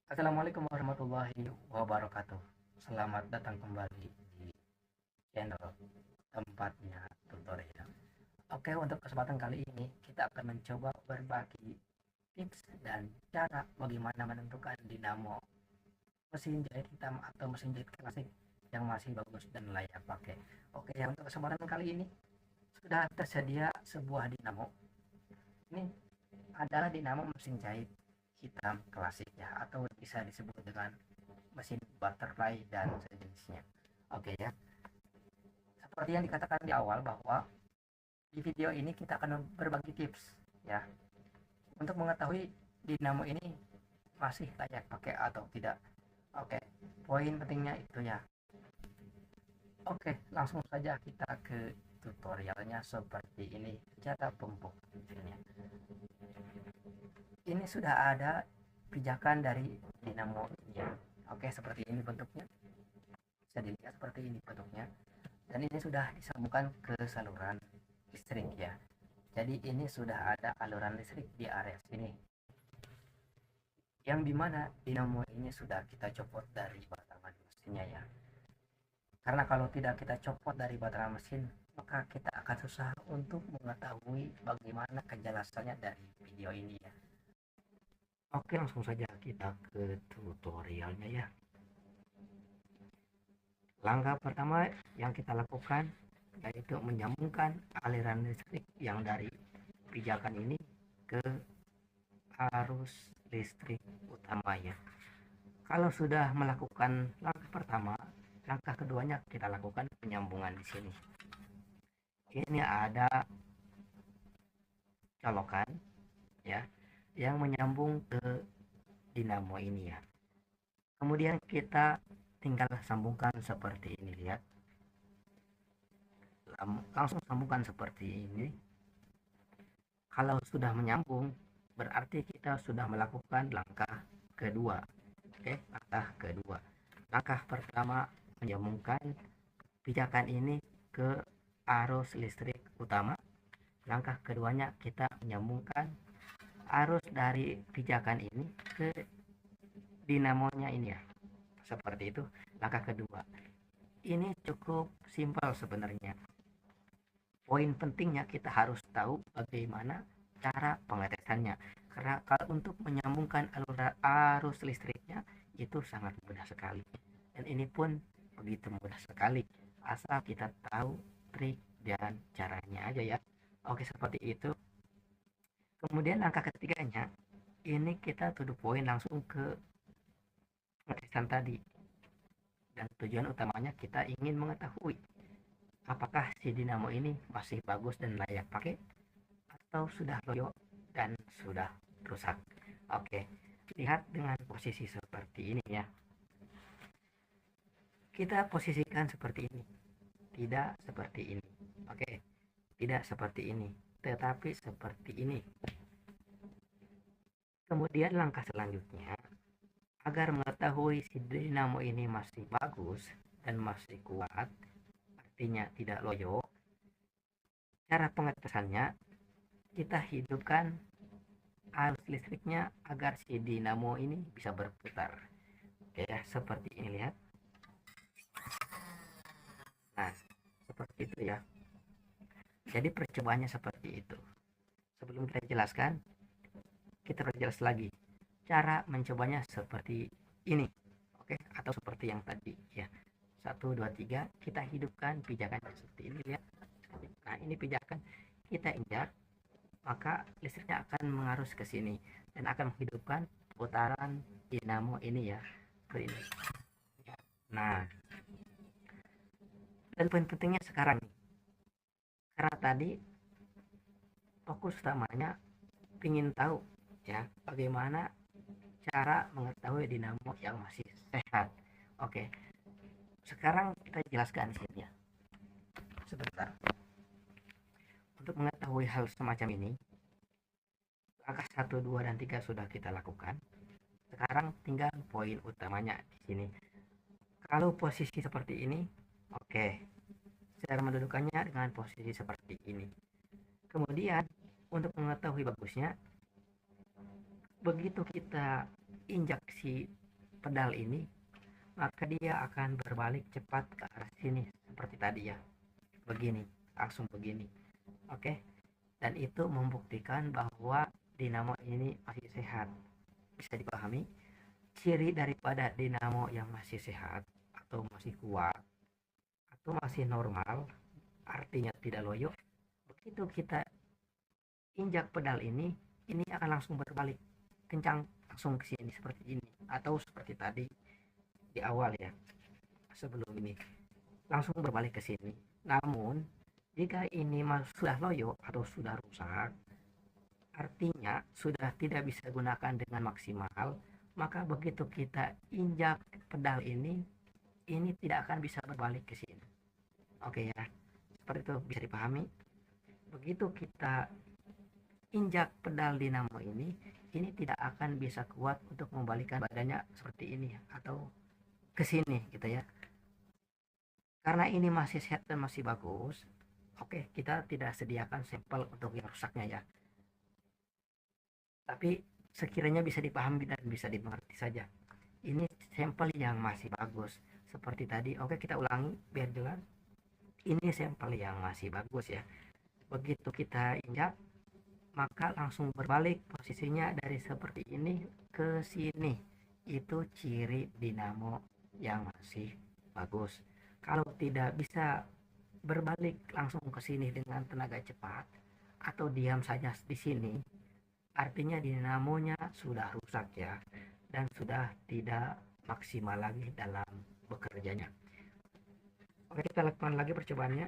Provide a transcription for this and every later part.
Assalamualaikum warahmatullahi wabarakatuh. Selamat datang kembali di channel tempatnya tutorial. Oke, untuk kesempatan kali ini kita akan mencoba berbagi tips dan cara bagaimana menentukan dinamo mesin jahit hitam atau mesin jahit klasik yang masih bagus dan layak pakai. Oke, yang untuk kesempatan kali ini sudah tersedia sebuah dinamo. Ini adalah dinamo mesin jahit hitam klasik ya, atau bisa disebut dengan mesin butterfly dan sejenisnya. Oke ya, seperti yang dikatakan di awal bahwa di video ini kita akan berbagi tips ya untuk mengetahui dinamo ini masih layak pakai atau tidak. Oke, poin pentingnya itu ya. Oke, langsung saja kita ke tutorialnya. Seperti ini cara pembuktiannya. Ini sudah ada pijakan dari dinamo ini ya. Oke, seperti ini bentuknya, bisa dilihat seperti ini bentuknya, dan ini sudah disambungkan ke saluran listrik ya. Jadi ini sudah ada aliran listrik di area sini, yang dimana dinamo ini sudah kita copot dari batangan mesinnya ya. Karena kalau tidak kita copot dari batangan mesin, maka kita akan susah untuk mengetahui bagaimana kejelasannya dari video ini ya. Oke, langsung saja kita ke tutorialnya ya. Langkah pertama yang kita lakukan yaitu menyambungkan aliran listrik yang dari pijakan ini ke arus listrik utama ya. Kalau sudah melakukan langkah pertama, langkah keduanya kita lakukan penyambungan di sini. Ini ada colokan ya yang menyambung ke dinamo ini ya. Kemudian kita tinggal sambungkan seperti ini, lihat. Langsung sambungkan seperti ini. Kalau sudah menyambung, berarti kita sudah melakukan langkah kedua. Oke, langkah kedua. Langkah pertama menyambungkan pijakan ini ke arus listrik utama. Langkah keduanya kita menyambungkan arus dari pijakan ini ke dinamonya ini ya. Seperti itu langkah kedua. Ini cukup simpel sebenarnya. Poin pentingnya kita harus tahu bagaimana cara pengetesannya. Karena kalau untuk menyambungkan arus listriknya itu sangat mudah sekali. Dan ini pun begitu mudah sekali. Asal kita tahu trik dan caranya aja ya. Oke, seperti itu. Kemudian langkah ketiganya, ini kita to the point langsung ke pengetesan tadi. Dan tujuan utamanya kita ingin mengetahui apakah si dinamo ini masih bagus dan layak pakai atau sudah loyo dan sudah rusak. Oke, lihat dengan posisi seperti ini ya. Kita posisikan seperti ini, tidak seperti ini. Oke, tidak seperti ini, tetapi seperti ini. Kemudian langkah selanjutnya, agar mengetahui si dinamo ini masih bagus dan masih kuat, artinya tidak loyo, cara pengetesannya kita hidupkan arus listriknya agar si dinamo ini bisa berputar. Oke ya, seperti ini, lihat. Nah, seperti itu ya. Jadi percobaannya seperti itu. Sebelum kita jelaskan, kita perjelas lagi. Cara mencobanya seperti ini. Oke, atau seperti yang tadi ya. 1, 2, 3, kita hidupkan pijakannya seperti ini, lihat. Nah, ini pijakan kita injak, maka listriknya akan mengarus ke sini dan akan menghidupkan putaran dinamo ini ya, ke ini. Nah, dan poin pentingnya sekarang nih, karena tadi fokus utamanya ingin tahu ya bagaimana cara mengetahui dinamo yang masih sehat. Oke, sekarang kita jelaskan sini ya, sebentar. Untuk mengetahui hal semacam ini, langkah 1, 2, dan 3 sudah kita lakukan. Sekarang tinggal poin utamanya di sini. Kalau posisi seperti ini, oke, cara mendudukannya dengan posisi seperti ini. Kemudian untuk mengetahui bagusnya, begitu kita injak si pedal ini, maka dia akan berbalik cepat ke arah sini seperti tadi ya, begini, langsung begini. Oke, dan itu membuktikan bahwa dinamo ini masih sehat. Bisa dipahami? Ciri daripada dinamo yang masih sehat atau masih kuat atau masih normal, artinya tidak loyo, begitu kita injak pedal ini akan langsung berbalik kencang, langsung ke sini seperti ini, atau seperti tadi di awal ya, sebelum ini langsung berbalik ke sini. Namun jika ini sudah loyo atau sudah rusak, artinya sudah tidak bisa gunakan dengan maksimal, maka begitu kita injak pedal ini tidak akan bisa berbalik ke sini. Oke ya, seperti itu bisa dipahami. Begitu kita injak pedal dinamo ini tidak akan bisa kuat untuk membalikkan badannya seperti ini atau ke sini gitu ya. Karena ini masih sehat dan masih bagus, oke, kita tidak sediakan sampel untuk yang rusaknya ya. Tapi sekiranya bisa dipahami dan bisa dimengerti saja. Ini sampel yang masih bagus. Seperti tadi, oke, kita ulangi biar jelas. Ini sampel yang masih bagus ya. Begitu kita injak, maka langsung berbalik posisinya dari seperti ini ke sini. Itu ciri dinamo yang masih bagus. Kalau tidak bisa berbalik langsung ke sini dengan tenaga cepat atau diam saja di sini, artinya dinamonya sudah rusak ya, dan sudah tidak maksimal lagi dalam bekerjanya. Oke, kita lakukan lagi percobaannya.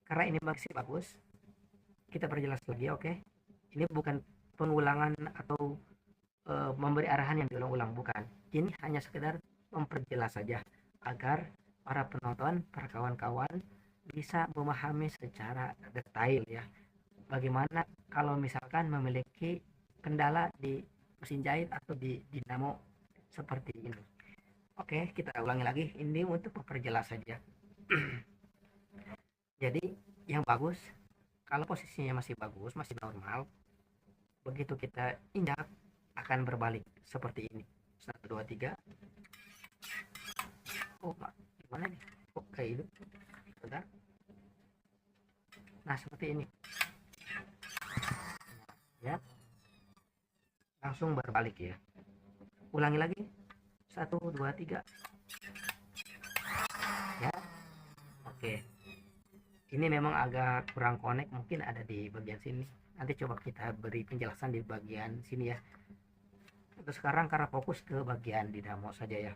Karena ini masih bagus, kita perjelas lagi. Oke, ini bukan pengulangan atau memberi arahan yang diulang-ulang, bukan. Ini hanya sekedar memperjelas saja agar para penonton, para kawan-kawan bisa memahami secara detail ya, bagaimana kalau misalkan memiliki kendala di mesin jahit atau di dinamo seperti ini. Oke, kita ulangi lagi, ini untuk memperjelas saja. Jadi yang bagus, kalau posisinya masih bagus, masih normal, begitu kita injak akan berbalik seperti ini. 1, 2, 3. Oh, gimana nih? Kok kayak itu? Bentar. Nah, seperti ini. Ya. Langsung berbalik ya. Ulangi lagi. 1, 2, 3. Ya. Oke. Ini memang agak kurang connect, mungkin ada di bagian sini. Nanti coba kita beri penjelasan di bagian sini ya. Untuk sekarang karena fokus ke bagian dinamo saja ya.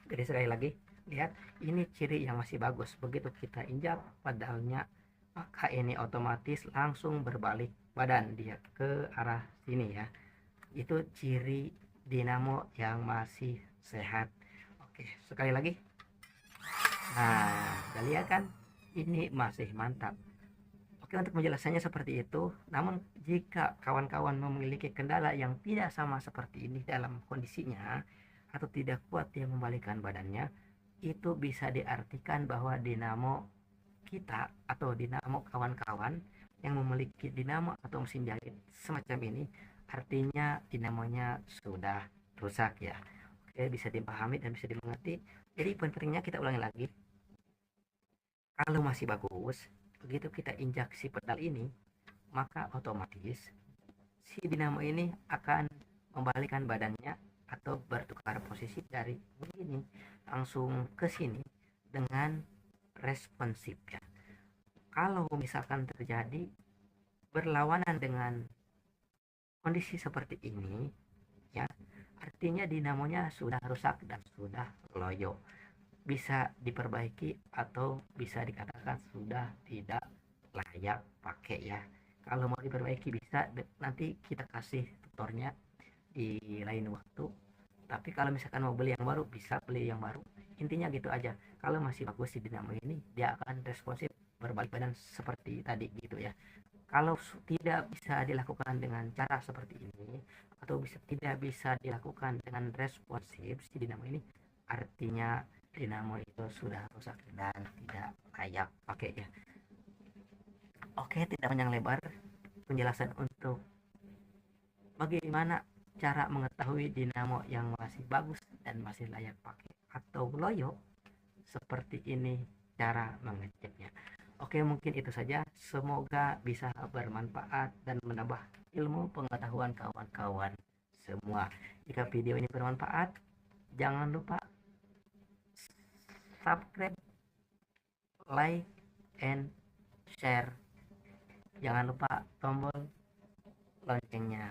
Jadi sekali lagi, lihat, ini ciri yang masih bagus. Begitu kita injak pedalnya, maka ini otomatis langsung berbalik badan dia ke arah sini ya. Itu ciri dinamo yang masih sehat. Oke, sekali lagi. Nah, kita lihat kan, ini masih mantap. Oke, untuk penjelasannya seperti itu. Namun jika kawan-kawan memiliki kendala yang tidak sama seperti ini dalam kondisinya, atau tidak kuat dia membalikan badannya, itu bisa diartikan bahwa dinamo kita atau dinamo kawan-kawan yang memiliki dinamo atau mesin jahit semacam ini, artinya dinamonya sudah rusak ya. Oke, bisa dipahami dan bisa dimengerti. Jadi pentingnya kita ulangi lagi. Kalau masih bagus, begitu kita injak si pedal ini, maka otomatis si dinamo ini akan membalikkan badannya atau bertukar posisi dari begini langsung ke sini dengan responsif ya. Kalau misalkan terjadi berlawanan dengan kondisi seperti ini ya, artinya dinamonya sudah rusak dan sudah loyo, bisa diperbaiki atau bisa dikatakan sudah tidak layak pakai ya. Kalau mau diperbaiki bisa, nanti kita kasih tutornya di lain waktu. Tapi kalau misalkan mau beli yang baru, bisa beli yang baru. Intinya gitu aja. Kalau masih bagus si dinamo ini, dia akan responsif berbalik badan seperti tadi gitu ya. Kalau tidak bisa dilakukan dengan cara seperti ini, atau tidak bisa dilakukan dengan responsif si dinamo ini, artinya dinamo itu sudah rusak dan tidak layak pakai ya. Oke, tidak panjang lebar penjelasan untuk bagaimana cara mengetahui dinamo yang masih bagus dan masih layak pakai atau loyo, seperti ini cara mengeceknya. Oke, mungkin itu saja. Semoga bisa bermanfaat dan menambah ilmu pengetahuan kawan-kawan semua. Jika video ini bermanfaat, jangan lupa subscribe, like, and share. Jangan lupa tombol loncengnya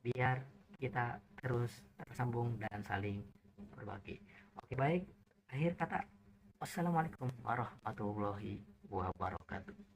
biar kita terus tersambung dan saling berbagi. Oke, baik. Akhir kata, wassalamualaikum warahmatullahi wabarakatuh.